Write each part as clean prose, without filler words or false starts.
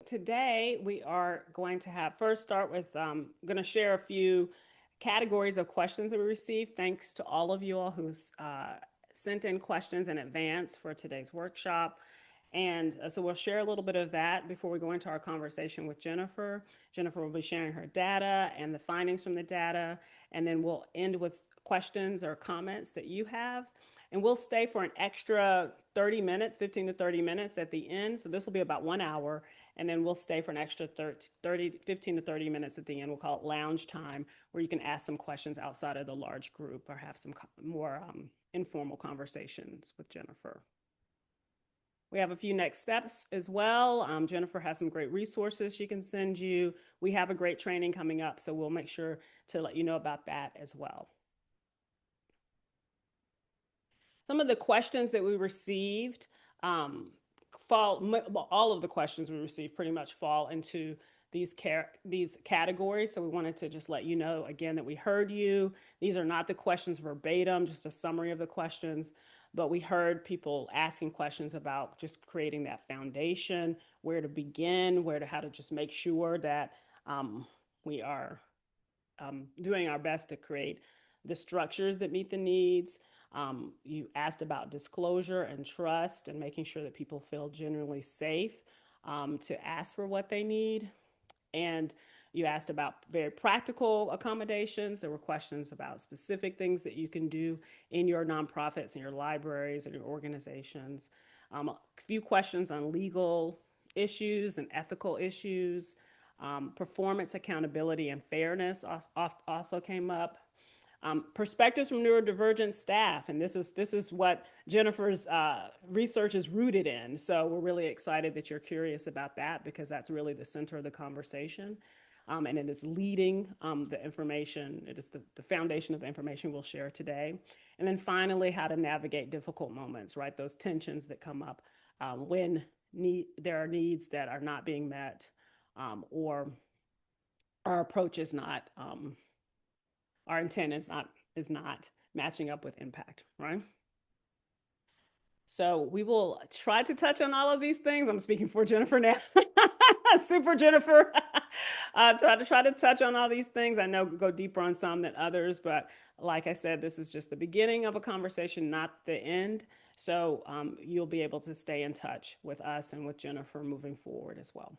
today we are going to first start with, going to share a few categories of questions that we received. Thanks to all of you all who sent in questions in advance for today's workshop. And so we'll share a little bit of that before we go into our conversation with Jennifer. Jennifer will be sharing her data and the findings from the data, and then we'll end with questions or comments that you have. And we'll stay for an extra 30 minutes, 15 to 30 minutes at the end. So this will be about 1 hour. And then we'll stay for an extra 15 to 30 minutes at the end. We'll call it lounge time, where you can ask some questions outside of the large group or have some more informal conversations with Jennifer. We have a few next steps as well. Jennifer has some great resources she can send you. We have a great training coming up, so we'll make sure to let you know about that as well. Some of the questions that we received all of the questions we received pretty much fall into these categories. So we wanted to just let you know again that we heard you. These are not the questions verbatim, just a summary of the questions, but we heard people asking questions about just creating that foundation, where to begin, how to just make sure that we are doing our best to create the structures that meet the needs. You asked about disclosure and trust and making sure that people feel genuinely safe to ask for what they need. And you asked about very practical accommodations. There were questions about specific things that you can do in your nonprofits and your libraries and your organizations. A few questions on legal issues and ethical issues. Performance, accountability, and fairness also came up. Perspectives from neurodivergent staff, and this is what Jennifer's research is rooted in. So we're really excited that you're curious about that, because that's really the center of the conversation, and it is leading the information. It is the foundation of the information we'll share today. And then finally, how to navigate difficult moments, right? Those tensions that come up when there are needs that are not being met, or our approach is not. Our intent is not matching up with impact, right? So we will try to touch on all of these things. I'm speaking for Jennifer now. Super Jennifer. Try to touch on all these things. I know go deeper on some than others, but like I said, this is just the beginning of a conversation, not the end. So you'll be able to stay in touch with us and with Jennifer moving forward as well.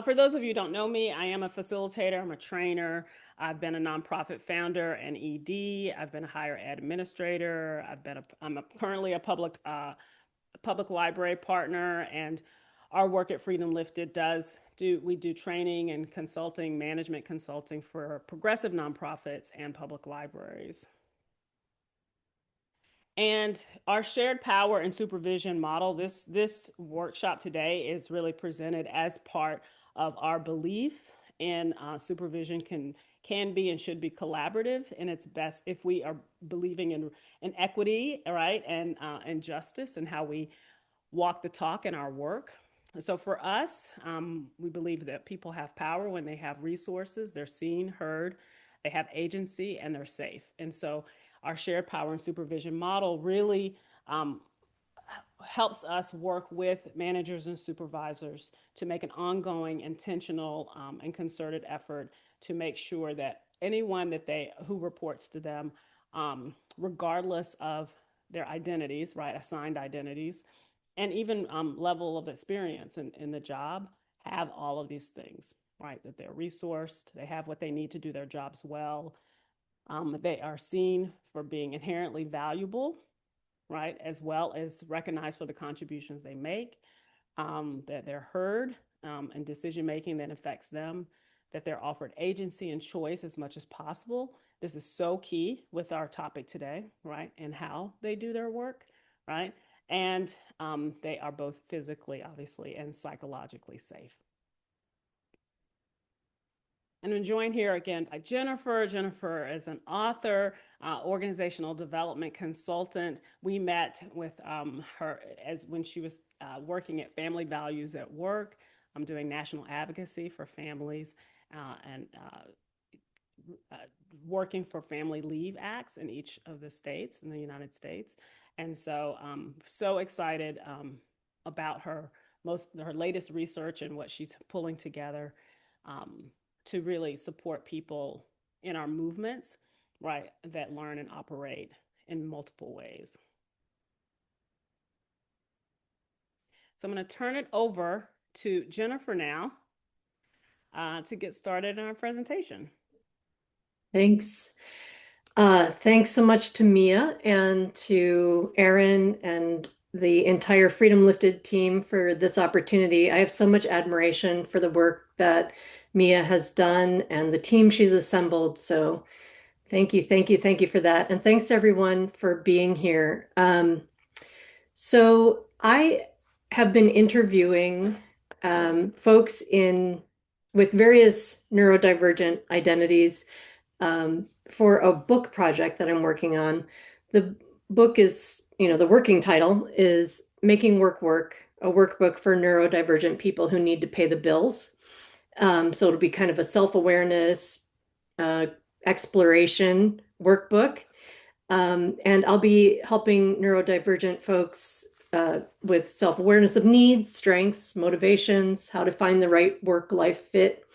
For those of you who don't know me, I am a facilitator. I'm a trainer. I've been a nonprofit founder and ED. I've been a higher ed administrator. I'm currently a public library partner, and our work at Freedom Lifted we do training and consulting, management consulting for progressive nonprofits and public libraries. And our shared power and supervision model, this workshop today is really presented as part of our belief in supervision can be and should be collaborative in its best, if we are believing in equity, right, and justice, and how we walk the talk in our work. And so for us, we believe that people have power when they have resources, they're seen, heard, they have agency, and they're safe. And so our shared power and supervision model really helps us work with managers and supervisors to make an ongoing, intentional, and concerted effort to make sure that anyone who reports to them, regardless of their identities, right, assigned identities, and even level of experience in the job, have all of these things, right? That they're resourced, they have what they need to do their jobs well. They are seen for being inherently valuable, right? As well as recognized for the contributions they make, that they're heard in decision-making that affects them, that they're offered agency and choice as much as possible. This is so key with our topic today, right? And how they do their work, right? And they are both physically, obviously, and psychologically safe. And I'm joined here again by Jennifer. Jennifer is an author, organizational development consultant. We met with her when she was working at Family Values at Work. I'm doing national advocacy for families and working for family leave acts in each of the states in the United States. And so I'm so excited about her her latest research and what she's pulling together to really support people in our movements, right, that learn and operate in multiple ways. So I'm going to turn it over to Jennifer now to get started in our presentation. Thanks. Thanks so much to Mia and to Erin and the entire Freedom Lifted team for this opportunity. I have so much admiration for the work that Mia has done and the team she's assembled. So thank you, thank you, thank you for that. And thanks to everyone for being here. So I have been interviewing folks with various neurodivergent identities for a book project that I'm working on. The book is, the working title is Making Work Work, a workbook for neurodivergent people who need to pay the bills. So it'll be kind of a self-awareness exploration workbook. And I'll be helping neurodivergent folks with self-awareness of needs, strengths, motivations, how to find the right work-life fit,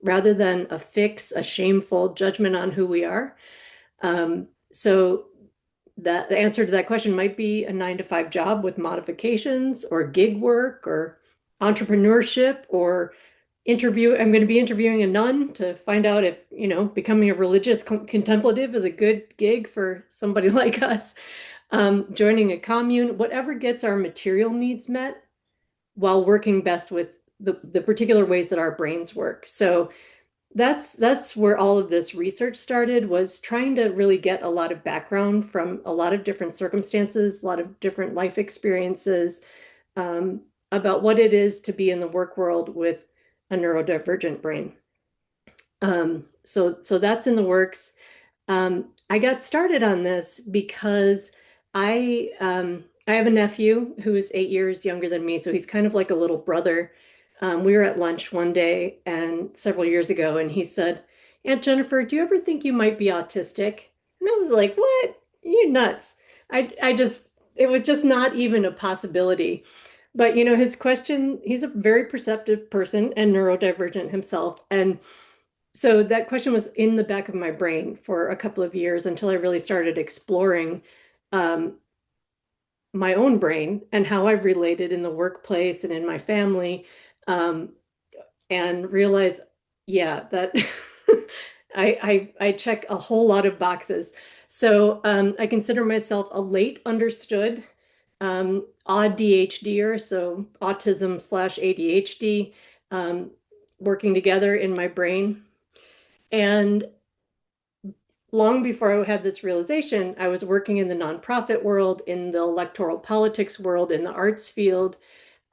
rather than a shameful judgment on who we are. So the answer to that question might be a 9-to-5 job with modifications, or gig work, or entrepreneurship, or I'm going to be interviewing a nun to find out if, becoming a religious contemplative is a good gig for somebody like us. Joining a commune, whatever gets our material needs met while working best with the particular ways that our brains work. So that's where all of this research started, was trying to really get a lot of background from a lot of different circumstances, a lot of different life experiences, about what it is to be in the work world with a neurodivergent brain. So that's in the works. I got started on this because I have a nephew who's 8 years younger than me, so he's kind of like a little brother. We were at lunch one day and several years ago, and he said, "Aunt Jennifer, do you ever think you might be autistic?" And I was like, "What? You nuts." It was just not even a possibility. But his question, he's a very perceptive person and neurodivergent himself. And so that question was in the back of my brain for a couple of years until I really started exploring my own brain and how I've related in the workplace and in my family, and realize, yeah, that I check a whole lot of boxes. So I consider myself a late understood ADHDer, so autism/ADHD, working together in my brain. And long before I had this realization, I was working in the nonprofit world, in the electoral politics world, in the arts field,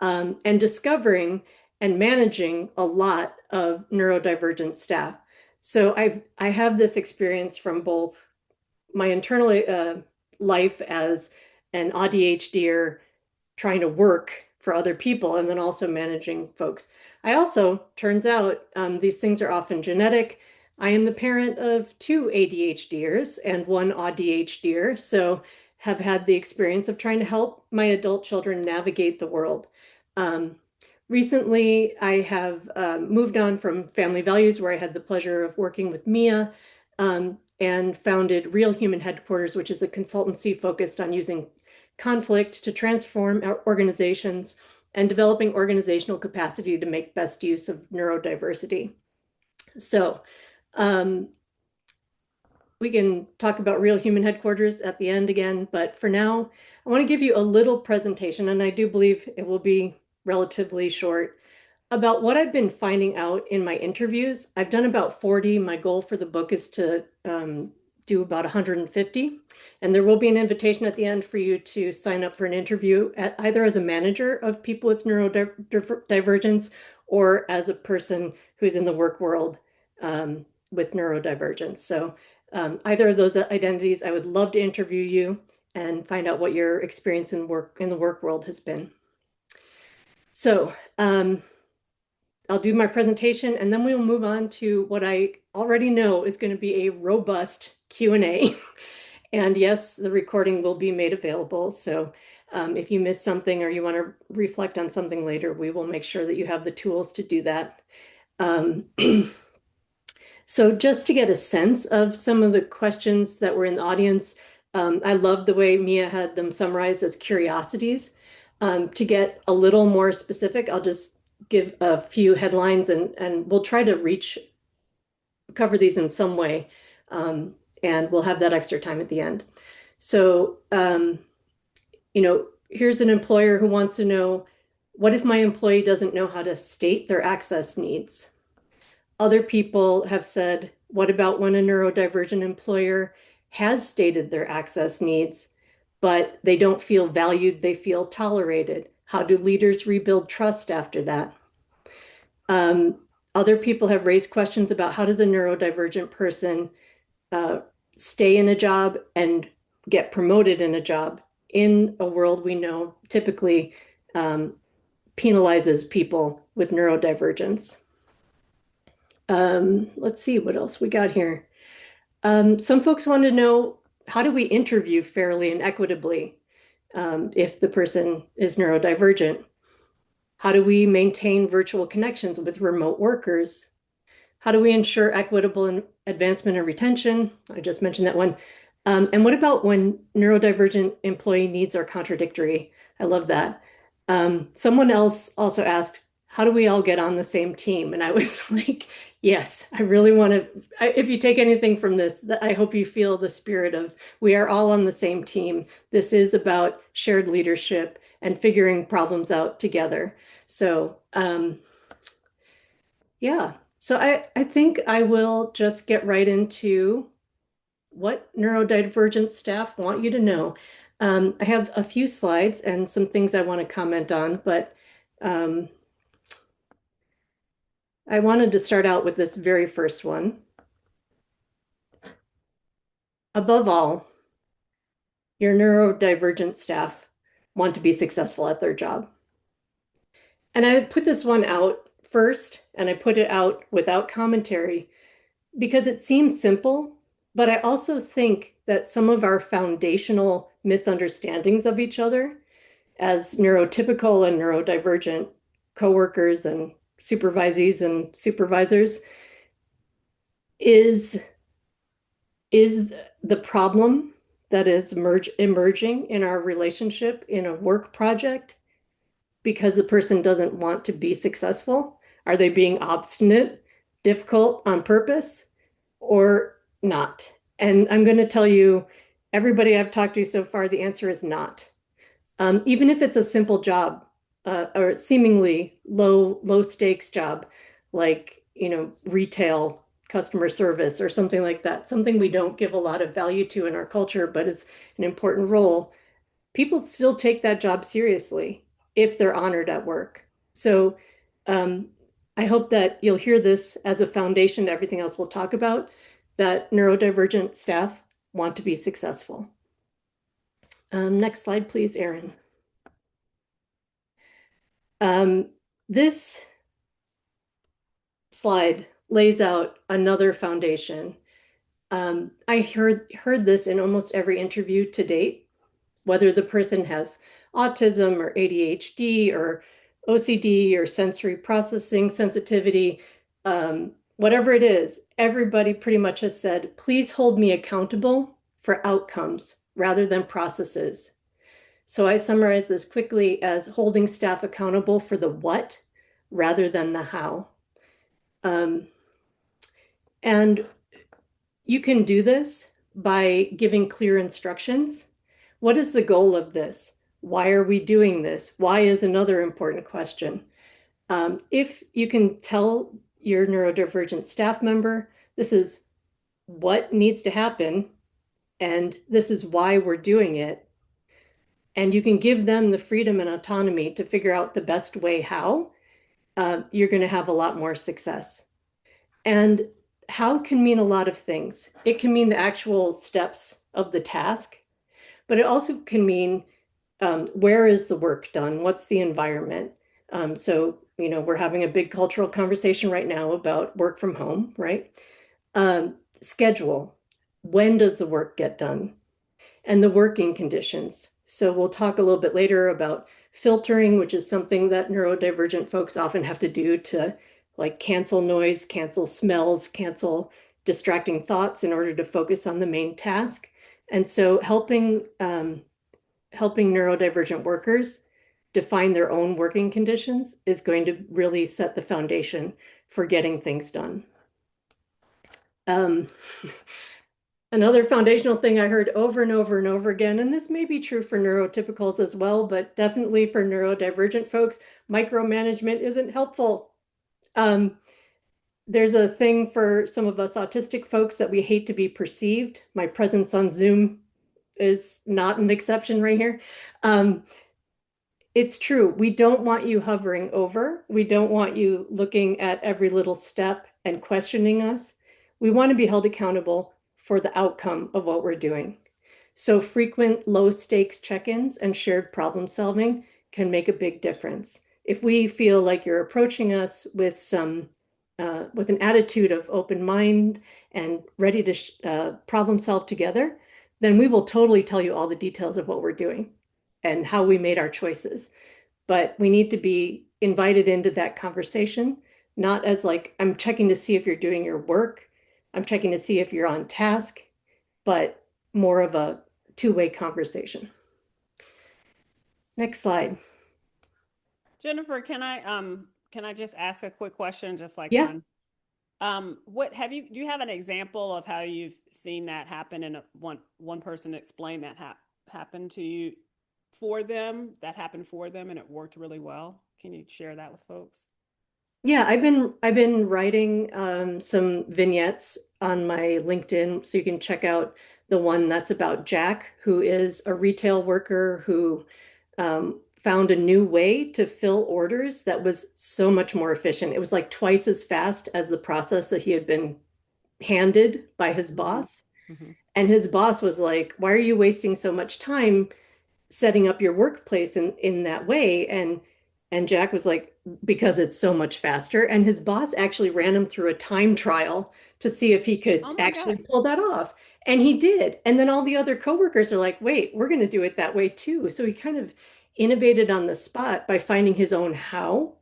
and discovering and managing a lot of neurodivergent staff. So I have this experience from both my internal life as an ADHDer trying to work for other people, and then also managing folks. I also, turns out, these things are often genetic. I am the parent of 2 ADHDers and 1 ADHDer, so have had the experience of trying to help my adult children navigate the world. Recently, I have moved on from Family Values, where I had the pleasure of working with Mia, and founded Real Human Headquarters, which is a consultancy focused on using conflict to transform our organizations and developing organizational capacity to make best use of neurodiversity. So we can talk about Real Human Headquarters at the end again, but for now, I want to give you a little presentation, and I do believe it will be relatively short, about what I've been finding out in my interviews. I've done about 40. My goal for the book is to do about 150. And there will be an invitation at the end for you to sign up for an interview, either as a manager of people with neurodivergence or as a person who's in the work world with neurodivergence. So either of those identities, I would love to interview you and find out what your experience in the work world has been. So I'll do my presentation, and then we'll move on to what I already know is going to be a robust Q&A. And yes, the recording will be made available. So If you miss something or you want to reflect on something later, we will make sure that you have the tools to do that. Um, so just to get a sense of some of the questions that were in the audience, I love the way Mia had them summarized as curiosities. To get a little more specific, I'll just give a few headlines and we'll try to cover these in some way. And we'll have that extra time at the end. So, here's an employer who wants to know, what if my employee doesn't know how to state their access needs? Other people have said, what about when a neurodivergent employer has stated their access needs, but they don't feel valued, they feel tolerated? How do leaders rebuild trust after that? Um, Other people have raised questions about, how does a neurodivergent person uh, stay in a job and get promoted in a job in a world we know typically um, penalizes people with neurodivergence. Let's see what else we got here. Some folks want to know, how do we interview fairly and equitably if the person is neurodivergent? How do we maintain virtual connections with remote workers? How do we ensure equitable advancement and retention? I just mentioned that one. And what about when neurodivergent employee needs are contradictory? I love that. Someone else also asked, how do we all get on the same team? And I was like, yes, I really want to, if you take anything from this, I hope you feel the spirit of, we are all on the same team. This is about shared leadership and figuring problems out together. So, yeah. So I think I will just get right into what neurodivergent staff want you to know. I have a few slides and some things I want to comment on, but um, I wanted to start out with this very first one. Above all, your neurodivergent staff want to be successful at their job. And I put this one out first, and I put it out without commentary because it seems simple, but I also think that some of our foundational misunderstandings of each other as neurotypical and neurodivergent coworkers and supervisees and supervisors is is the problem that is emerging in our relationship in a work project because the person doesn't want to be successful. Are they being obstinate, difficult on purpose, or not? And I'm going to tell you, everybody I've talked to so far, the answer is not. Even if it's a simple job or seemingly low stakes job, like retail customer service or something like that, something we don't give a lot of value to in our culture, but it's an important role. People still take that job seriously if they're honored at work. So um, I hope that you'll hear this as a foundation to everything else we'll talk about, that neurodivergent staff want to be successful. Next slide, please, Erin. This slide lays out another foundation. I heard this in almost every interview to date, whether the person has autism or ADHD or OCD or sensory processing sensitivity, whatever it is, everybody pretty much has said, please hold me accountable for outcomes rather than processes. So I summarize this quickly as holding staff accountable for the what rather than the how. Um, and you can do this by giving clear instructions. What is the goal of this? Why are we doing this? Why is another important question. If you can tell your neurodivergent staff member, this is what needs to happen, and this is why we're doing it, and you can give them the freedom and autonomy to figure out the best way how, you're going to have a lot more success. And how can mean a lot of things. It can mean the actual steps of the task, but it also can mean where is the work done? What's the environment? So, we're having a big cultural conversation right now about work from home, right? Schedule. When does the work get done? And the working conditions. So we'll talk a little bit later about filtering, which is something that neurodivergent folks often have to do to like cancel noise, cancel smells, cancel distracting thoughts in order to focus on the main task. And so helping neurodivergent workers define their own working conditions is going to really set the foundation for getting things done. Um, Another foundational thing I heard over and over and over again, and this may be true for neurotypicals as well, but definitely for neurodivergent folks, micromanagement isn't helpful. Um, there's a thing for some of us autistic folks that we hate to be perceived. My presence on Zoom is not an exception right here. Um, it's true. We don't want you hovering over. We don't want you looking at every little step and questioning us. We want to be held accountable for the outcome of what we're doing. So frequent low stakes check-ins and shared problem solving can make a big difference. If we feel like you're approaching us with with an attitude of open mind and ready to problem solve together, then we will totally tell you all the details of what we're doing and how we made our choices. But we need to be invited into that conversation, not as like, I'm checking to see if you're doing your work. I'm checking to see if you're on task, but more of a two-way conversation. Next slide. Jennifer, can I just ask a quick question, just like Yeah, one? What have you do you have an example of how you've seen that happen and one person explain that happened to you that happened for them and it worked really well? Can you share that with folks? yeah, I've been writing some vignettes on my LinkedIn, so you can check out the one that's about Jack, who is a retail worker who found a new way to fill orders that was so much more efficient. It was like twice as fast as the process that he had been handed by his Mm-hmm. boss. Mm-hmm. And his boss was like, "Why are you wasting so much time setting up your workplace in that way?" And Jack was like, "Because it's so much faster." And his boss actually ran him through a time trial to see if he could Oh my actually God. pull that off. And he did. And then all the other coworkers are like, "Wait, we're going to do it that way too." So he kind of innovated on the spot by finding his own how.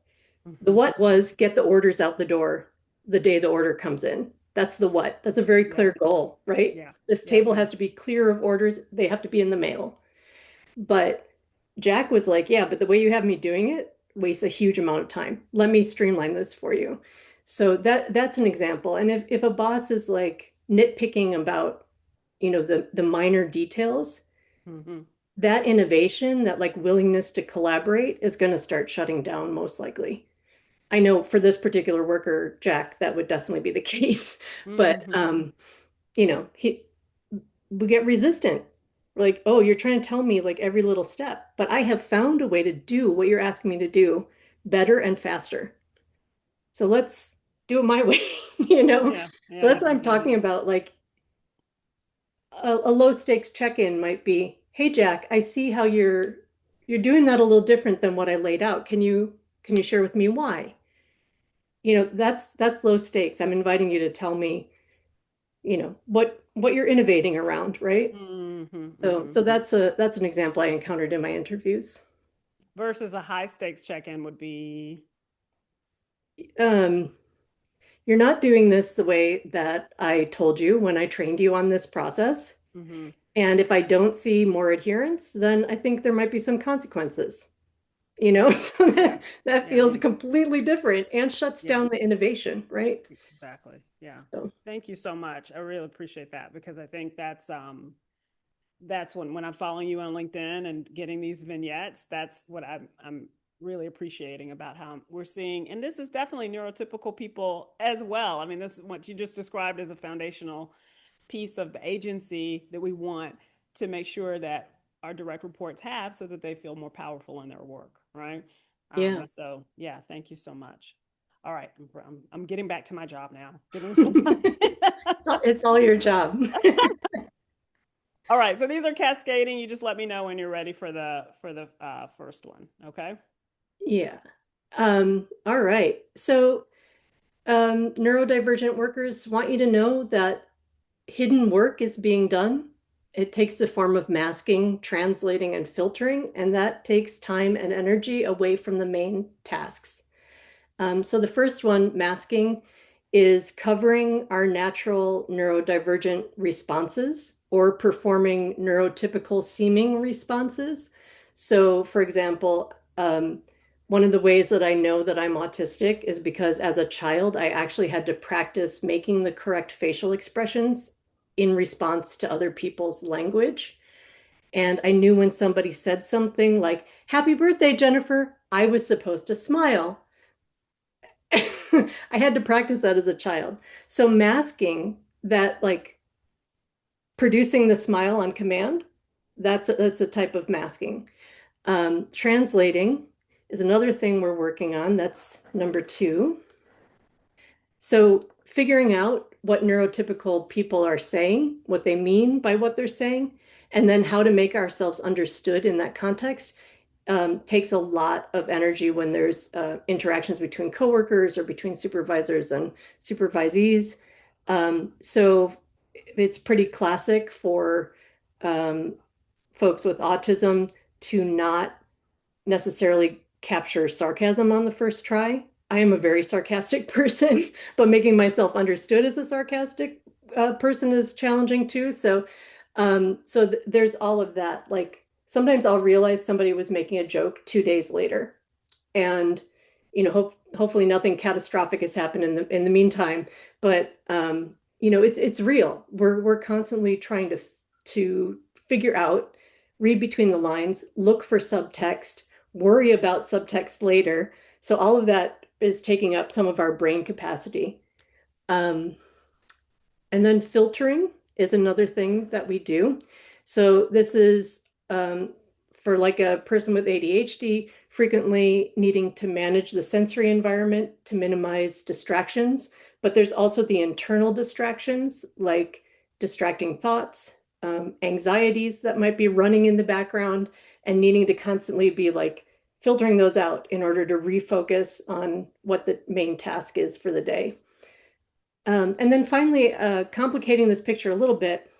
The Mm-hmm. what was get the orders out the door the day the order comes in. That's the what. That's a very Yeah. clear goal, right? Yeah. This Yeah. table has to be clear of orders. They have to be in the mail. But Jack was like, "Yeah, but the way you have me doing it wastes a huge amount of time. Let me streamline this for you." So that's an example. And if a boss is like nitpicking about, the minor details, Mm-hmm. that innovation, that like willingness to collaborate is going to start shutting down most likely. I know for this particular worker, Jack, that would definitely be the case. But Mm-hmm. he we get resistant. We're like, "Oh, you're trying to tell me like every little step, but I have found a way to do what you're asking me to do better and faster. So let's do it my way," you know? Yeah. So Yeah. that's what I'm talking about. Like a low stakes check-in might be, "Hey Jack, I see how you're doing that a little different than what I laid out. Can you share with me why?" That's low stakes. I'm inviting you to tell me, what you're innovating around, right? Mm-hmm. So Mm-hmm. so that's an example I encountered in my interviews. Versus a high stakes check-in would be. Um, you're not doing this the way that I told you when I trained you on this process. Mm-hmm. And if I don't see more adherence, then I think there might be some consequences. So Yeah. that Yeah. feels completely different and shuts Yeah. down the innovation, right? Exactly. Yeah. So Thank you so much. I really appreciate that because I think that's when I'm following you on LinkedIn and getting these vignettes, that's what I'm really appreciating about how we're seeing, and this is definitely neurotypical people as well. I mean, this is what you just described as a foundational piece of the agency that we want to make sure that our direct reports have so that they feel more powerful in their work, right? yeah. So yeah, thank you so much. All right, I'm getting back to my job now. Getting It's all your job. All right, so these are cascading. You just let me know when you're ready for the first one, okay? Yeah. All right. So neurodivergent workers want you to know that hidden work is being done. it takes the form of masking, translating, and filtering, and that takes time and energy away from the main tasks. So the first one, masking, is covering our natural neurodivergent responses or performing neurotypical seeming responses. So, for example, one of the ways that I know that I'm autistic is because as a child, I actually had to practice making the correct facial expressions in response to other people's language. And I knew when somebody said something like, "Happy birthday, Jennifer," I was supposed to smile. I had to practice that as a child. So masking that, like producing the smile on command, that's a type of masking. Translating is another thing we're working on. That's number two. So figuring out what neurotypical people are saying, what they mean by what they're saying, and then how to make ourselves understood in that context takes a lot of energy when there's interactions between coworkers or between supervisors and supervisees. So it's pretty classic for um, folks with autism to not necessarily capture sarcasm on the first try. I am a very sarcastic person, but making myself understood as a sarcastic person is challenging too. So there's all of that. Like sometimes I'll realize somebody was making a joke 2 days later, and hopefully nothing catastrophic has happened in the meantime. But it's real. We're constantly trying to figure out, read between the lines, look for subtext, worry about subtext later. So all of that is taking up some of our brain capacity. Um, and then filtering is another thing that we do. So this is for like a person with ADHD, frequently needing to manage the sensory environment to minimize distractions. But there's also the internal distractions like distracting thoughts, anxieties that might be running in the background, and needing to constantly be like filtering those out in order to refocus on what the main task is for the day. And then finally, complicating this picture a little bit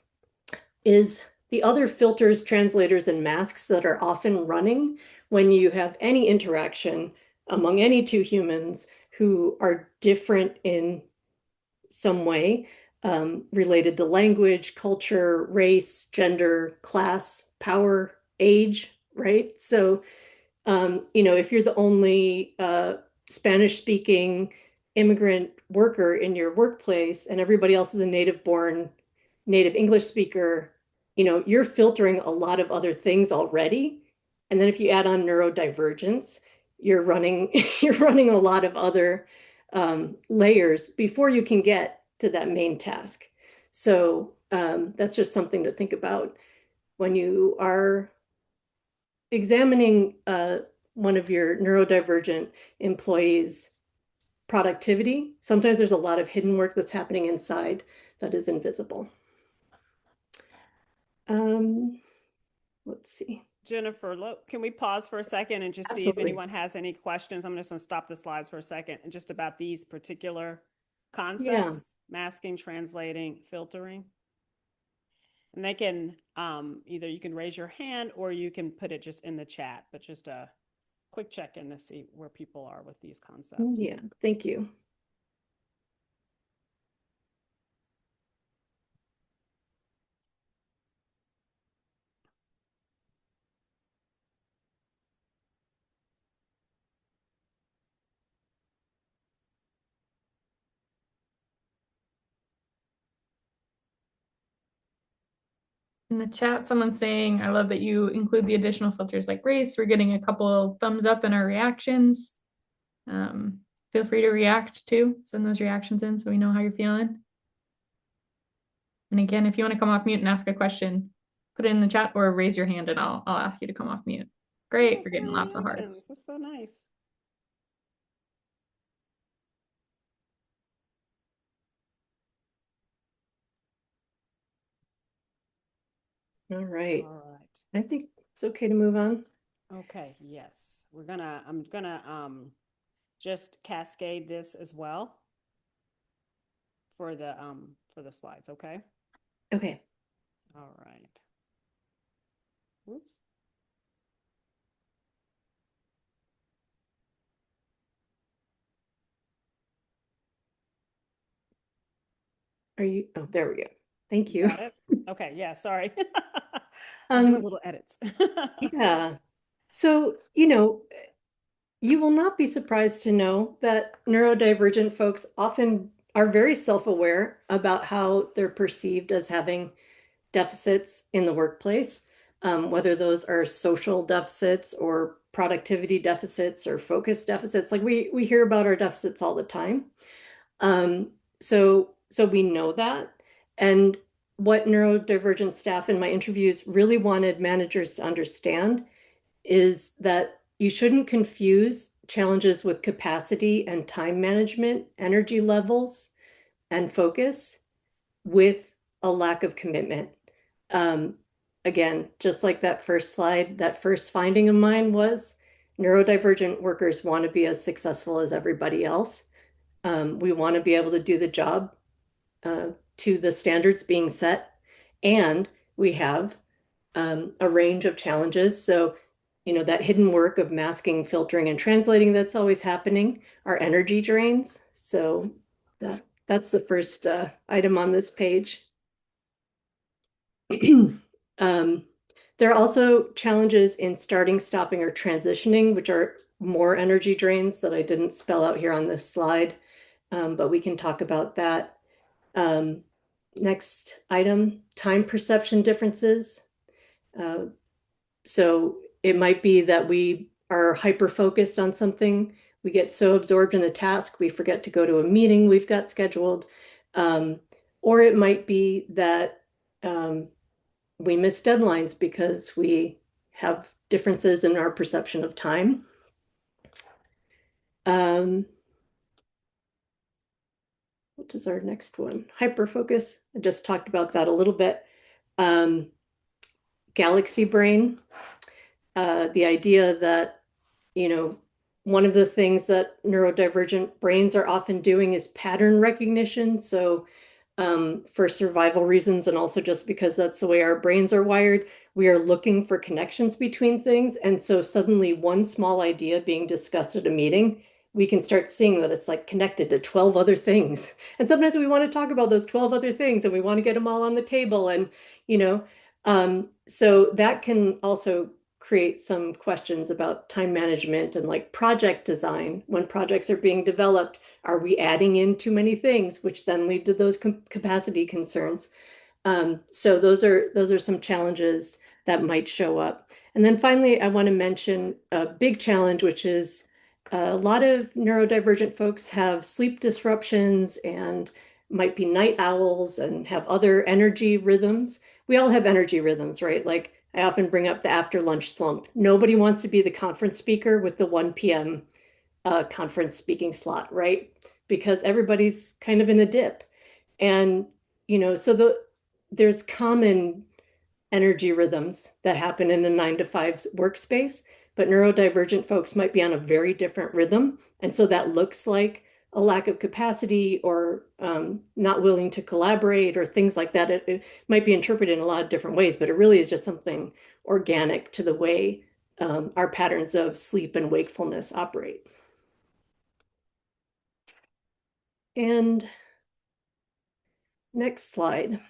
is the other filters, translators, and masks that are often running when you have any interaction among any two humans who are different in some way, related to language, culture, race, gender, class, power, age, right? So if you're the only Spanish speaking immigrant worker in your workplace and everybody else is a native born native English speaker, you're filtering a lot of other things already. And then if you add on neurodivergence, you're running you're running a lot of other layers before you can get to that main task. So that's just something to think about when you are examining one of your neurodivergent employees' productivity. Sometimes there's a lot of hidden work that's happening inside that is invisible. Um, let's see. Jennifer, look, can we pause for a second and just see if Absolutely. anyone has any questions? I'm just going to stop the slides for a second and just about these particular Yeah. concepts, masking, translating, filtering. And they can either you can raise your hand or you can put it just in the chat, but just a quick check in to see where people are with these concepts. Yeah. Thank you. In the chat, someone's saying, I love that you include the additional filters like race. We're getting a couple thumbs up in our reactions. Feel free to react too. Send those reactions in so we know how you're feeling. And again, if you want to come off mute and ask a question, put it in the chat or raise your hand and I'll ask you to come off mute. Great, we're getting lots of hearts. That's so nice. All right. All right. I think it's okay to move on. Okay, yes. I'm gonna just cascade this as well for the slides, okay? Okay. All right. Oops. Oh, there we go. Thank you. Got it? Okay, yeah, sorry. I'm doing Um, little edits. yeah. So, you will not be surprised to know that neurodivergent folks often are very self-aware about how they're perceived as having deficits in the workplace, whether those are social deficits or productivity deficits or focus deficits. Like we hear about our deficits all the time. Um, so we know that. And what neurodivergent staff in my interviews really wanted managers to understand is that you shouldn't confuse challenges with capacity and time management, energy levels, and focus with a lack of commitment. Um, Again, just like that first slide, that first finding of mine was neurodivergent workers want to be as successful as everybody else. We want to be able to do the job uh, to the standards being set, and we have a range of challenges. So, that hidden work of masking, filtering, and translating that's always happening are energy drains. So that's the first item on this page. um, there are also challenges in starting, stopping, or transitioning, which are more energy drains that I didn't spell out here on this slide, but we can talk about that. Um, Next item, time perception differences. Uh, so it might be that we are hyper focused on something. We get so absorbed in a task, we forget to go to a meeting we've got scheduled. Um, or it might be that we miss deadlines because we have differences in our perception of time. What is our next one? Hyperfocus. I just talked about that a little bit. Um, Galaxy brain. The idea that, you know, one of the things that neurodivergent brains are often doing is pattern recognition. So for survival reasons, and also just because that's the way our brains are wired, we are looking for connections between things. And so suddenly one small idea being discussed at a meeting, we can start seeing that it's like connected to 12 other things. And sometimes we want to talk about those 12 other things and we want to get them all on the table. And, so that can also create some questions about time management and like project design. When projects are being developed, are we adding in too many things, which then lead to those capacity concerns? So those are some challenges that might show up. And then finally, I want to mention a big challenge, which is a lot of neurodivergent folks have sleep disruptions and might be night owls and have other energy rhythms. We all have energy rhythms, right? Like I often bring up the after lunch slump. Nobody wants to be the conference speaker with the 1 p.m. Conference speaking slot, right? Because everybody's kind of in a dip. And, so there's common energy rhythms that happen in a 9 to 5 workspace, but neurodivergent folks might be on a very different rhythm. And so that looks like a lack of capacity or not willing to collaborate or things like that. It might be interpreted in a lot of different ways, but it really is just something organic to the way our patterns of sleep and wakefulness operate. And next slide.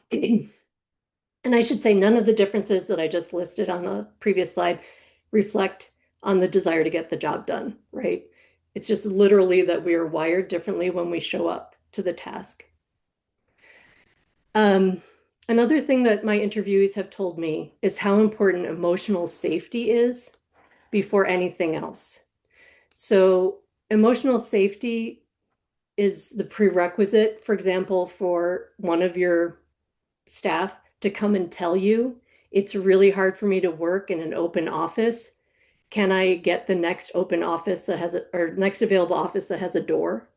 And I should say none of the differences that I just listed on the previous slide reflect on the desire to get the job done, right? It's just literally that we are wired differently when we show up to the task. Another thing that my interviewees have told me is how important emotional safety is before anything else. So emotional safety is the prerequisite, for example, for one of your staff to come and tell you, it's really hard for me to work in an open office. Can I get the next open office that has or next available office that has a door?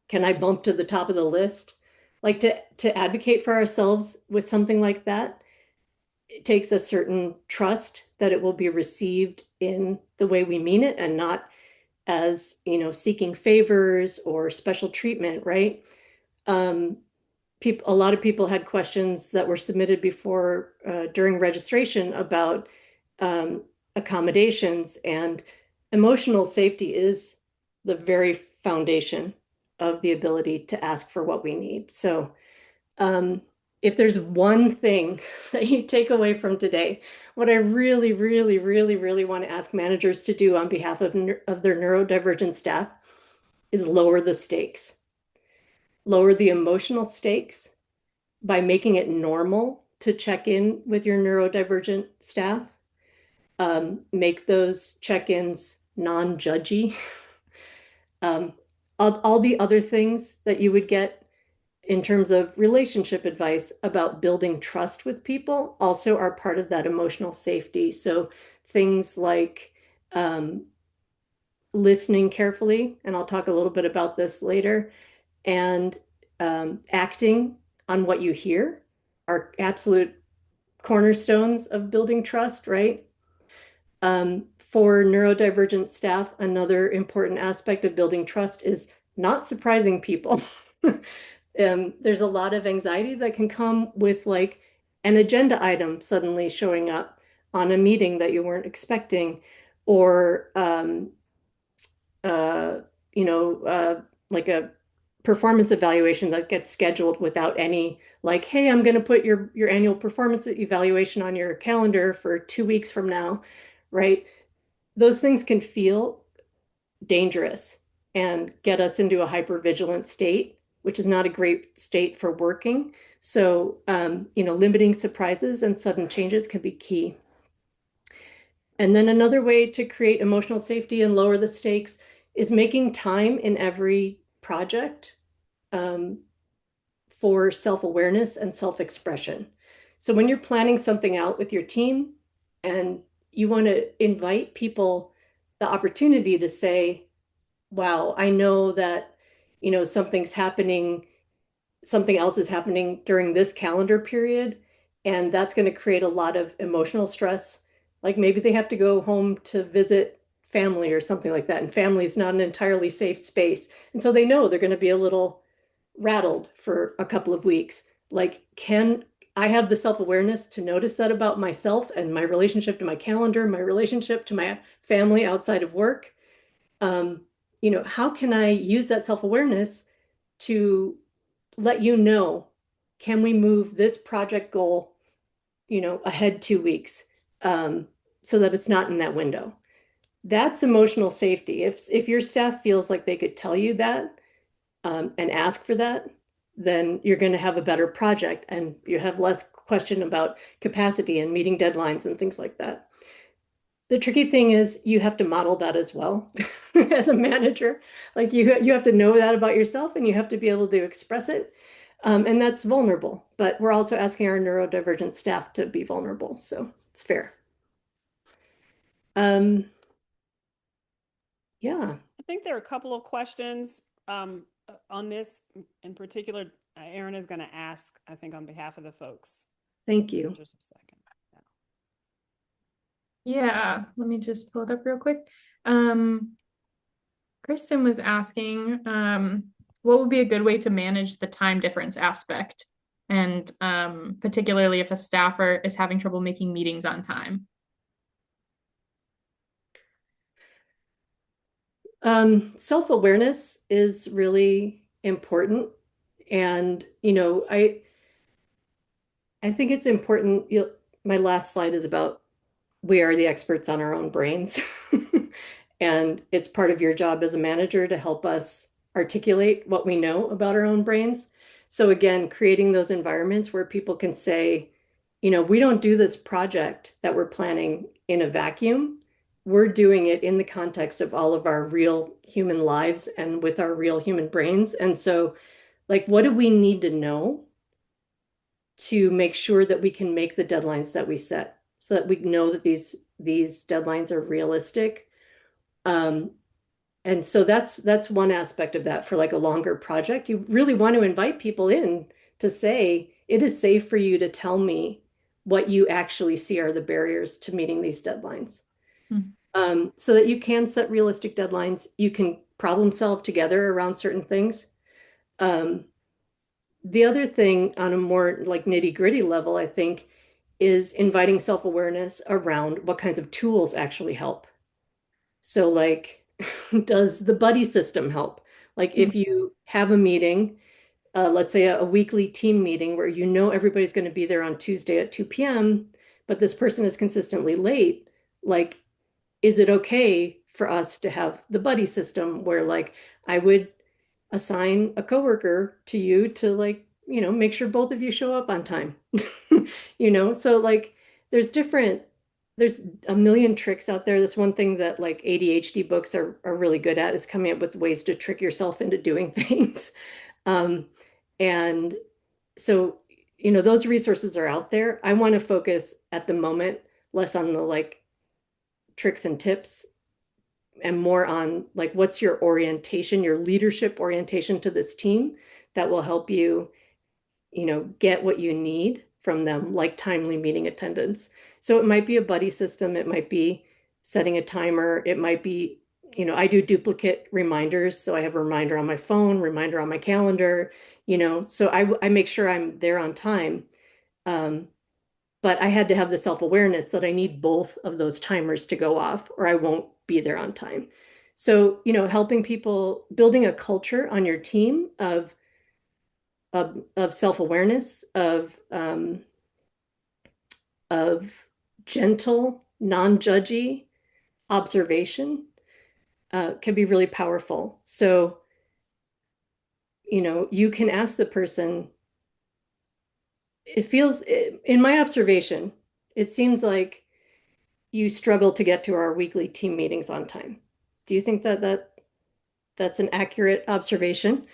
Can I bump to the top of the list? Like to advocate for ourselves with something like that, it takes a certain trust that it will be received in the way we mean it and not as, seeking favors or special treatment, right? a lot of people had questions that were submitted before during registration about accommodations, and emotional safety is the very foundation of the ability to ask for what we need. So if there's one thing that you take away from today, what I really, really, really, really want to ask managers to do on behalf of their neurodivergent staff is lower the stakes, lower the emotional stakes by making it normal to check in with your neurodivergent staff. Make those check-ins non-judgy. All the other things that you would get in terms of relationship advice about building trust with people also are part of that emotional safety. So things like listening carefully, and I'll talk a little bit about this later, and acting on what you hear are absolute cornerstones of building trust, right? For neurodivergent staff, another important aspect of building trust is not surprising people. There's a lot of anxiety that can come with like an agenda item suddenly showing up on a meeting that you weren't expecting, or uh, like a performance evaluation that gets scheduled without any like, hey, I'm going to put your annual performance evaluation on your calendar for 2 weeks from now, right? Those things can feel dangerous and get us into a hypervigilant state, which is not a great state for working. So, limiting surprises and sudden changes can be key. And then another way to create emotional safety and lower the stakes is making time in every project for self-awareness and self-expression. So when you're planning something out with your team and you want to invite people the opportunity to say, wow, I know that, something else is happening during this calendar period, and that's going to create a lot of emotional stress. Like maybe they have to go home to visit family or something like that, and family is not an entirely safe space. And so they know they're going to be a little rattled for a couple of weeks. Like, can I have the self-awareness to notice that about myself and my relationship to my calendar, my relationship to my family outside of work? How can I use that self-awareness to let you know, can we move this project goal, ahead 2 weeks, so that it's not in that window? That's emotional safety. If your staff feels like they could tell you that, and ask for that, then you're going to have a better project and you have less question about capacity and meeting deadlines and things like that. The tricky thing is you have to model that as well as a manager. Like you have to know that about yourself and you have to be able to express it. And that's vulnerable, but we're also asking our neurodivergent staff to be vulnerable. So it's fair. Yeah. I think there are a couple of questions on this in particular. Erin is going to ask, I think, on behalf of the folks. Thank you. Just a second. Yeah, let me just pull it up real quick. Kristen was asking, what would be a good way to manage the time difference aspect? And particularly if a staffer is having trouble making meetings on time. Self-awareness is really important. And, I think it's important. My last slide is about we are the experts on our own brains. And it's part of your job as a manager to help us articulate what we know about our own brains. So again, creating those environments where people can say, we don't do this project that we're planning in a vacuum. We're doing it in the context of all of our real human lives and with our real human brains. And so, like, what do we need to know to make sure that we can make the deadlines that we set, so that we know that these deadlines are realistic? And so that's one aspect of that. For like a longer project, you really want to invite people in to say, it is safe for you to tell me what you actually see are the barriers to meeting these deadlines. So that you can set realistic deadlines, you can problem solve together around certain things. The other thing on a more like nitty-gritty level, I think, is inviting self-awareness around what kinds of tools actually help. So like, does the buddy system help? Like Mm. if you have a meeting, let's say a weekly team meeting where you know everybody's going to be there on Tuesday at 2 p.m., but this person is consistently late, like, is it okay for us to have the buddy system where like I would assign a coworker to you to like, make sure both of you show up on time. So like there's a million tricks out there. This one thing that like ADHD books are really good at is coming up with ways to trick yourself into doing things. Um, and so, those resources are out there. I want to focus at the moment less on the like tricks and tips and more on like what's your orientation, your leadership orientation to this team that will help you, get what you need from them, like timely meeting attendance. So it might be a buddy system, it might be setting a timer, it might be, I do duplicate reminders. So I have a reminder on my phone, reminder on my calendar, so I make sure I'm there on time. Um, but I had to have the self-awareness that I need both of those timers to go off or I won't be there on time. So, helping people, building a culture on your team of self-awareness, of gentle, non-judgy observation can be really powerful. So, you can ask the person, in my observation, it seems like you struggle to get to our weekly team meetings on time. Do you think that's an accurate observation?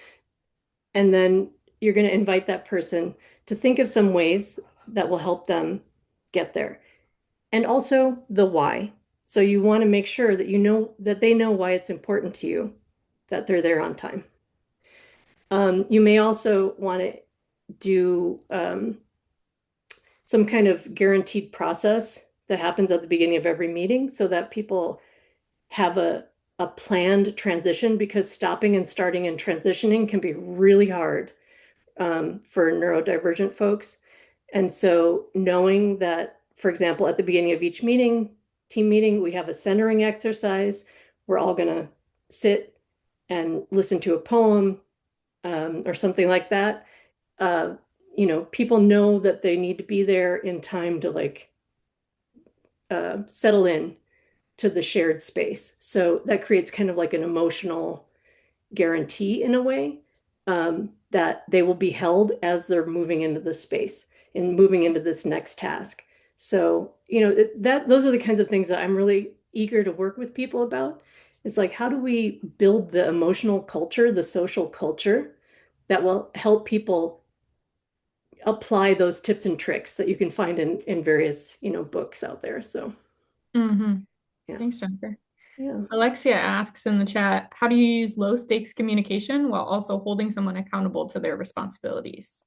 And then you're going to invite that person to think of some ways that will help them get there. And also the why. So you want to make sure that that they know why it's important to you that they're there on time. You may also want to do some kind of guaranteed process that happens at the beginning of every meeting so that people have a planned transition, because stopping and starting and transitioning can be really hard for neurodivergent folks. And so knowing that, for example, at the beginning of each team meeting, we have a centering exercise. We're all going to sit and listen to a poem or something like that. People know that they need to be there in time to like settle in to the shared space. So that creates kind of like an emotional guarantee in a way, that they will be held as they're moving into the space and moving into this next task. So, those are the kinds of things that I'm really eager to work with people about. It's like, how do we build the emotional culture, the social culture that will help people apply those tips and tricks that you can find in various, books out there. So, Mhm. yeah. Thanks, Jennifer. Yeah. Alexia asks in the chat, how do you use low stakes communication while also holding someone accountable to their responsibilities?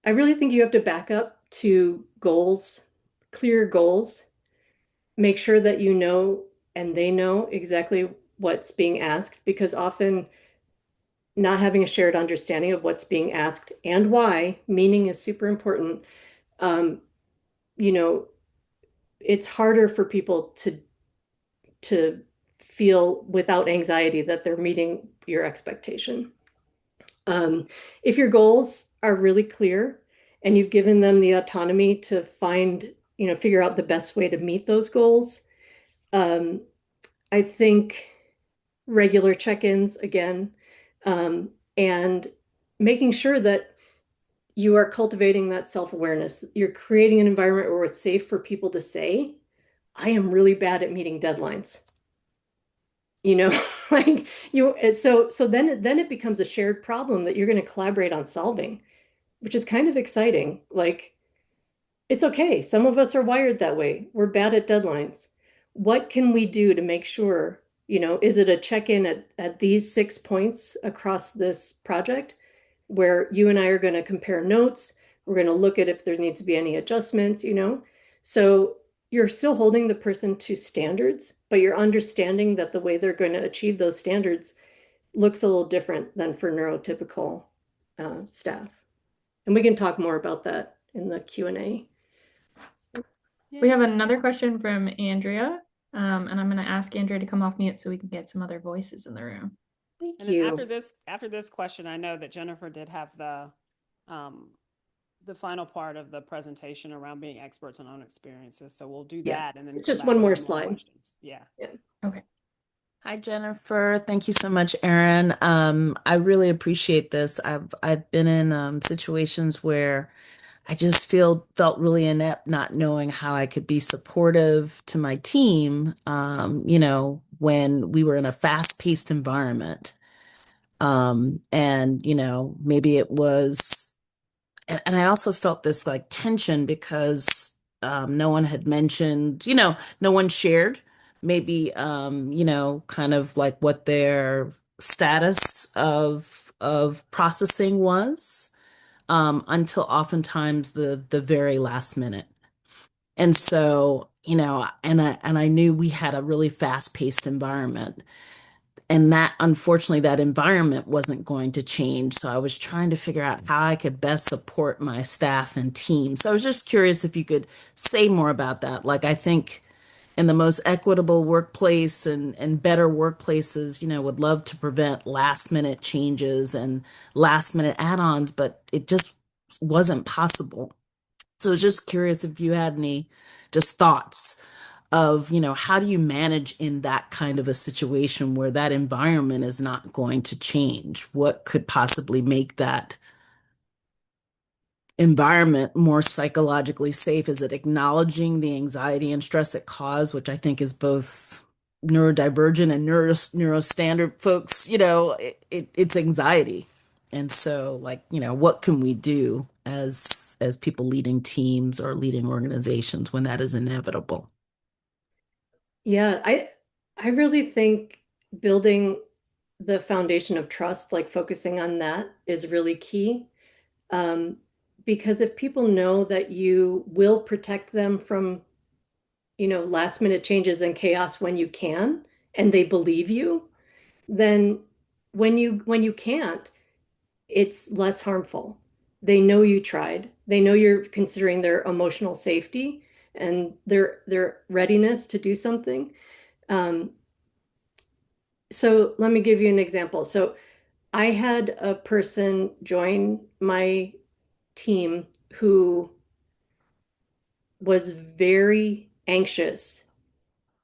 I really think you have to back up to goals, clear goals, make sure that you know and they know exactly what's being asked, because often not having a shared understanding of what's being asked and why, meaning is super important. Um, you know, it's harder for people to feel without anxiety that they're meeting your expectation. If your goals are really clear and you've given them the autonomy to figure out the best way to meet those goals, um, I think regular check-ins again, and making sure that you are cultivating that self-awareness. You're creating an environment where it's safe for people to say, I am really bad at meeting deadlines. Like so then it becomes a shared problem that you're going to collaborate on solving, which is kind of exciting. Like, it's okay. Some of us are wired that way. We're bad at deadlines. What can we do to make sure, is it a check-in at these 6 points across this project where you and I are going to compare notes? We're going to look at if there needs to be any adjustments. So you're still holding the person to standards, but you're understanding that the way they're going to achieve those standards looks a little different than for neurotypical staff. And we can talk more about that in the Q&A. We have another question from Andrea, and I'm going to ask Andrea to come off mute so we can get some other voices in the room. Thank And then you. after this question, I know that Jennifer did have the final part of the presentation around being experts on own experiences. So we'll do that, and then it's come just back one with more some slide. questions. Yeah. Okay. Hi, Jennifer. Thank you so much, Erin. I really appreciate this. I've been in situations where I just felt really inept, not knowing how I could be supportive to my team. When we were in a fast-paced environment, and maybe it was, and I also felt this like tension because no one had mentioned, no one shared maybe, kind of like what their status of processing was, until oftentimes the very last minute. And so, and I knew we had a really fast-paced environment. And that, unfortunately, that environment wasn't going to change. So I was trying to figure out how I could best support my staff and team. So I was just curious if you could say more about that. Like, I think in the most equitable workplace and better workplaces, would love to prevent last minute changes and last minute add-ons, but it just wasn't possible. So I was just curious if you had any just thoughts of, how do you manage in that kind of a situation where that environment is not going to change? What could possibly make that environment more psychologically safe? Is it acknowledging the anxiety and stress it caused, which I think is both neurodivergent and neurostandard folks, it's anxiety. And so like, what can we do as people leading teams or leading organizations when that is inevitable? Yeah, I really think building the foundation of trust, like focusing on that is really key. Um, because if people know that you will protect them from, last minute changes and chaos when you can, and they believe you, then when you can't, it's less harmful. They know you tried. They know you're considering their emotional safety and their readiness to do something. Um, so let me give you an example. So I had a person join my team who was very anxious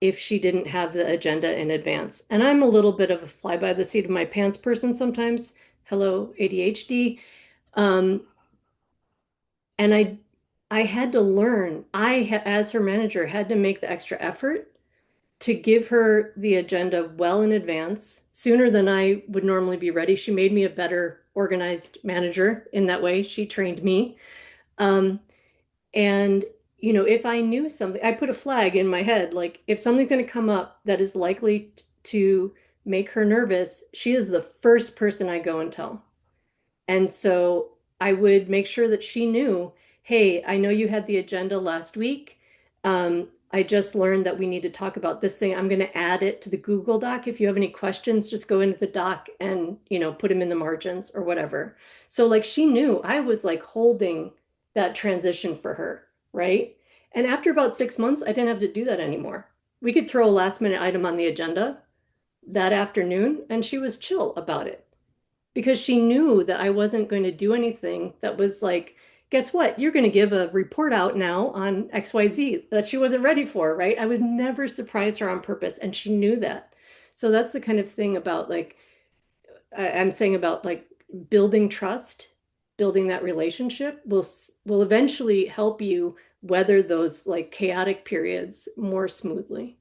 if she didn't have the agenda in advance. And I'm a little bit of a fly by the seat of my pants person sometimes. Hello, ADHD. Um, and I had to learn. As her manager, had to make the extra effort to give her the agenda well in advance, sooner than I would normally be ready. She made me a better organized manager in that way. She trained me. Um, and, if I knew something, I put a flag in my head, like if something's going to come up that is likely to make her nervous, she is the first person I go and tell. And so I would make sure that she knew, hey, I know you had the agenda last week. I just learned that we need to talk about this thing. I'm going to add it to the Google Doc. If you have any questions, just go into the doc and, put them in the margins or whatever. So like she knew I was like holding that transition for her, right? And after about 6 months, I didn't have to do that anymore. We could throw a last minute item on the agenda that afternoon, and she was chill about it because she knew that I wasn't going to do anything that was like, guess what? You're going to give a report out now on XYZ that she wasn't ready for, right? I would never surprise her on purpose, and she knew that. So that's the kind of thing about like, I'm saying about like building trust, building that relationship will eventually help you weather those like chaotic periods more smoothly.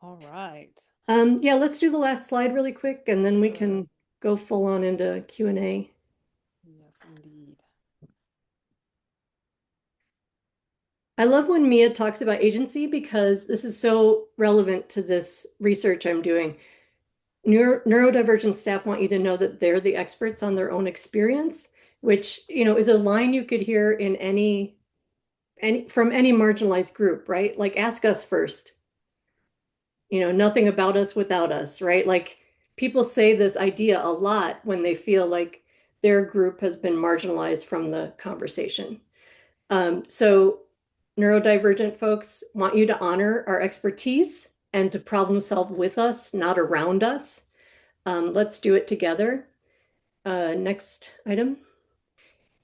All right. Yeah, let's do the last slide really quick, and then we can go full on into Q&A. Yes, indeed. I love when Mia talks about agency because this is so relevant to this research I'm doing. Neurodivergent staff want you to know that they're the experts on their own experience, which, is a line you could hear in any from any marginalized group, right? Like ask us first. nothing about us without us, right? Like people say this idea a lot when they feel like their group has been marginalized from the conversation. So neurodivergent folks want you to honor our expertise and to problem solve with us, not around us. Let's do it together. Next item.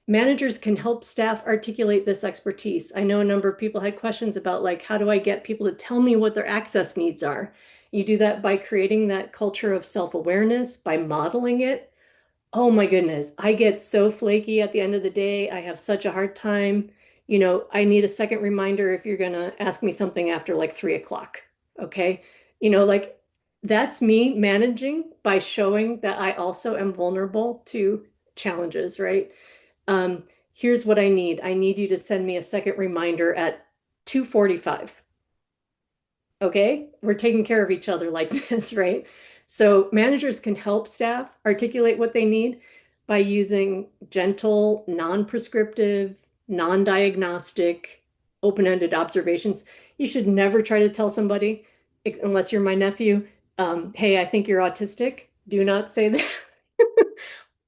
Managers can help staff articulate this expertise. I know a number of people had questions about like, how do I get people to tell me what their access needs are? You do that by creating that culture of self-awareness, by modeling it. Oh my goodness, I get so flaky at the end of the day. I have such a hard time. I need a second reminder if you're gonna ask me something after like 3 o'clock. Okay. Like that's me managing by showing that I also am vulnerable to challenges, right? Um, Here's what I need. I need you to send me a second reminder at 2:45. Okay, we're taking care of each other like this, right? So managers can help staff articulate what they need by using gentle, non-prescriptive, non-diagnostic, open-ended observations. You should never try to tell somebody, unless you're my nephew, hey, I think you're autistic. Do not say that.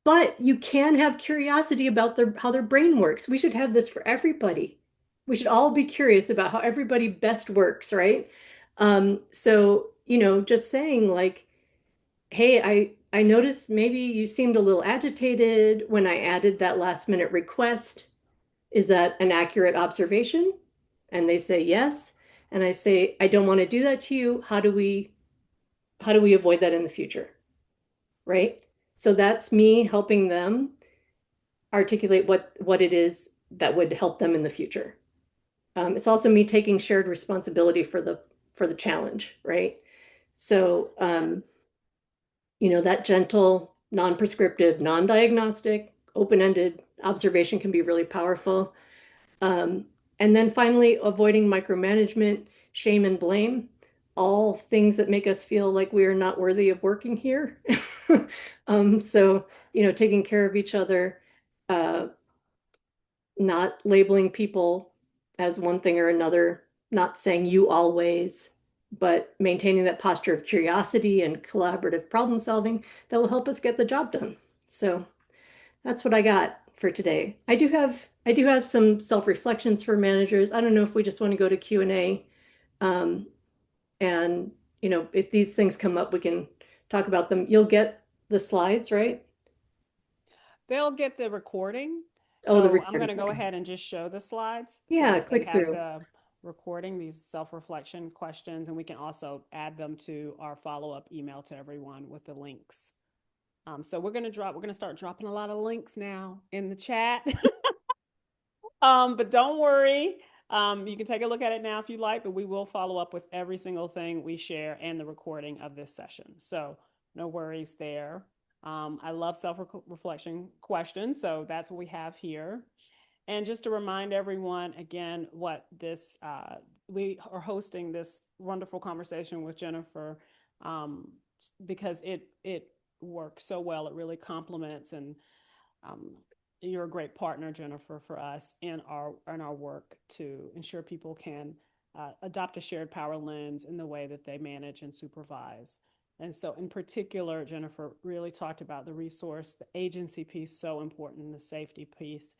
But you can have curiosity about how their brain works. We should have this for everybody. We should all be curious about how everybody best works, right? So, just saying like, hey, I noticed maybe you seemed a little agitated when I added that last minute request. Is that an accurate observation? And they say yes. And I say, I don't want to do that to you. How do we avoid that in the future? Right? So that's me helping them articulate what it is that would help them in the future. It's also me taking shared responsibility for the challenge, right? So that gentle, non-prescriptive, non-diagnostic, open-ended observation can be really powerful. Um, and then finally, avoiding micromanagement, shame, and blame, all things that make us feel like we are not worthy of working here. So, taking care of each other, uh, not labeling people as one thing or another, not saying you always, but maintaining that posture of curiosity and collaborative problem solving that will help us get the job done. So that's what I got for today. I do have some self-reflections for managers. I don't know if we just want to go to Q&A. And if these things come up, we can talk about them. You'll get the slides, right? They'll get the recording. Oh, the So I'm going recording. to go Okay. ahead and just show the slides. So Yeah, that they click have through. the recording, these self-reflection questions, and we can also add them to our follow-up email to everyone with the links. So we're going to start dropping a lot of links now in the chat. But don't worry. You can take a look at it now if you like, but we will follow up with every single thing we share and the recording of this session. So no worries there. I love self-reflection questions, so that's what we have here. And just to remind everyone again, what this we are hosting this wonderful conversation with Jennifer because it works so well. It really complements and you're a great partner, Jennifer, for us in our work to ensure people can adopt a shared power lens in the way that they manage and supervise. And so in particular, Jennifer really talked about the resource, the agency piece, so important, the safety piece.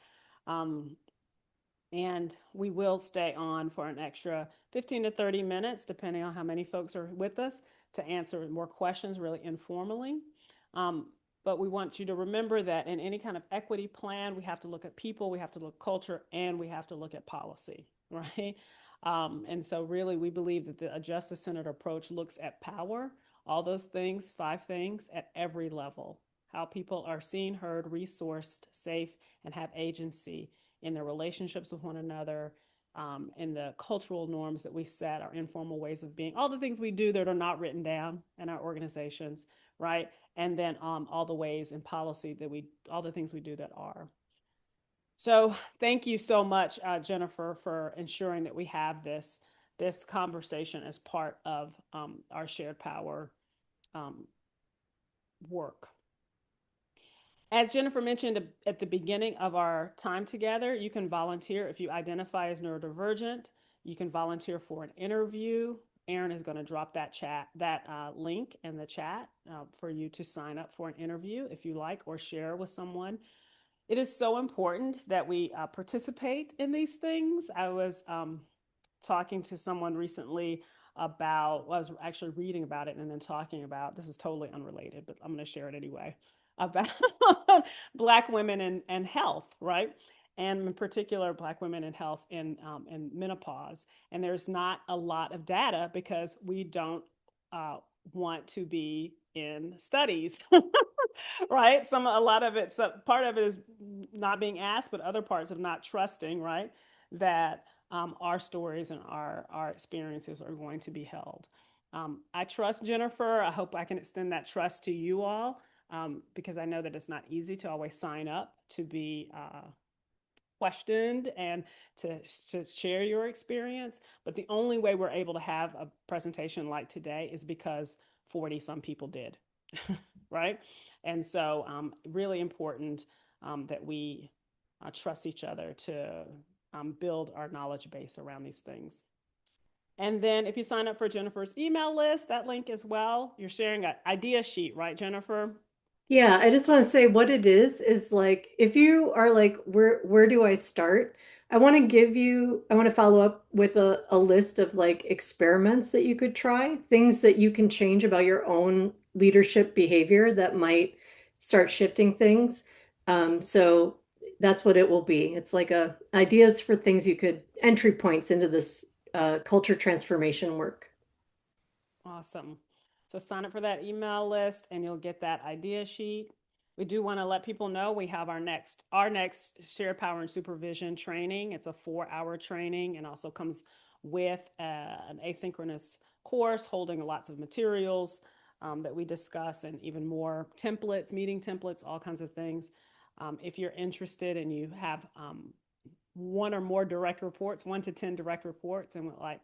And we will stay on for an extra 15 to 30 minutes, depending on how many folks are with us, to answer more questions really informally. But we want you to remember that in any kind of equity plan, we have to look at people, we have to look at culture, and we have to look at policy, right? And so really we believe that the justice-centered approach looks at power, all those things, 5 things at every level, how people are seen, heard, resourced, safe, and have agency in their relationships with one another, in the cultural norms that we set, our informal ways of being, all the things we do that are not written down in our organizations, right? And then all the ways in policy that all the things we do that are. So thank you so much, Jennifer, for ensuring that we have this conversation as part of our shared power work. As Jennifer mentioned at the beginning of our time together, you can volunteer if you identify as neurodivergent. You can volunteer for an interview Erin is going to drop that link in the chat for you to sign up for an interview if you like, or share with someone. It is so important that we participate in these things. I was talking to someone recently about, well, I was actually reading about it and then talking about, this is totally unrelated, but I'm going to share it anyway, about Black women and health, right? And in particular, Black women in health in menopause. And there's not a lot of data because we don't want to be in studies, right? A lot of it, so part of it is not being asked, but other parts of not trusting, right? That our stories and our experiences are going to be held. I trust Jennifer. I hope I can extend that trust to you all, because I know that it's not easy to always sign up to be questioned and to share your experience. But the only way we're able to have a presentation like today is because 40 some people did, right? And so really important that we trust each other to build our knowledge base around these things. And then if you sign up for Jennifer's email list, that link as well, you're sharing an idea sheet, right, Jennifer? Yeah, I just want to say what it is like if you are like, where do I start? I want to follow up with a list of like experiments that you could try, things that you can change about your own leadership behavior that might start shifting things. So that's what it will be. It's like ideas for things you could, entry points into this culture transformation work. Awesome. So sign up for that email list and you'll get that idea sheet. We do want to let people know we have our next Shared Power and Supervision training. It's a 4-hour training and also comes with an asynchronous course holding lots of materials that we discuss, and even more templates, meeting templates, all kinds of things. If you're interested and you have 1 or more direct reports, 1 to 10 direct reports, and would like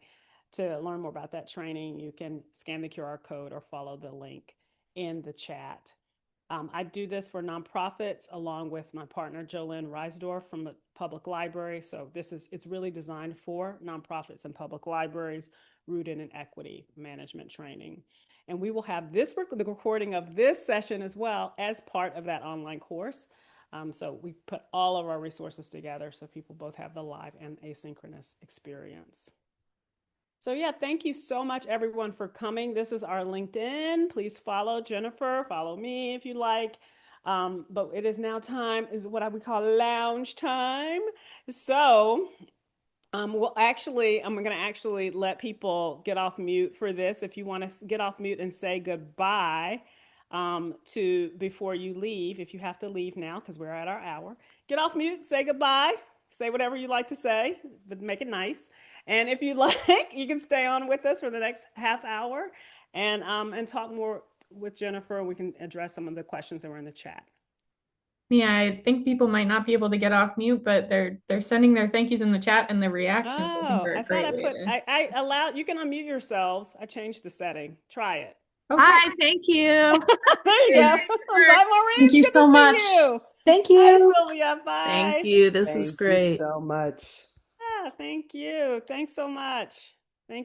to learn more about that training, you can scan the QR code or follow the link in the chat. I do this for nonprofits along with my partner, Jolynn Reisdorf from the public library. So it's really designed for nonprofits and public libraries, rooted in equity management training. And we will have the recording of this session as well as part of that online course. So we put all of our resources together so people both have the live and asynchronous experience. So yeah, thank you so much everyone for coming. This is our LinkedIn. Please follow Jennifer, follow me if you like. But it is now time, is what we call lounge time. So I'm going to actually let people get off mute for this. If you want to get off mute and say goodbye before you leave, if you have to leave now because we're at our hour, get off mute, say goodbye, say whatever you like to say, but make it nice. And if you like, you can stay on with us for the next half hour and talk more with Jennifer. We can address some of the questions that were in the chat. Yeah, I think people might not be able to get off mute, but they're sending their thank yous in the chat and the reactions. Oh, I thought I allowed, you can unmute yourselves. I changed the setting. Try it. Okay. Hi, thank you. There you go. Bye, Maureen. Thank you Good so to see much. you. Thank Hi, you. Sylvia. Bye. Thank you. This was Thank great. you so much. Yeah, thank you. Thanks so much.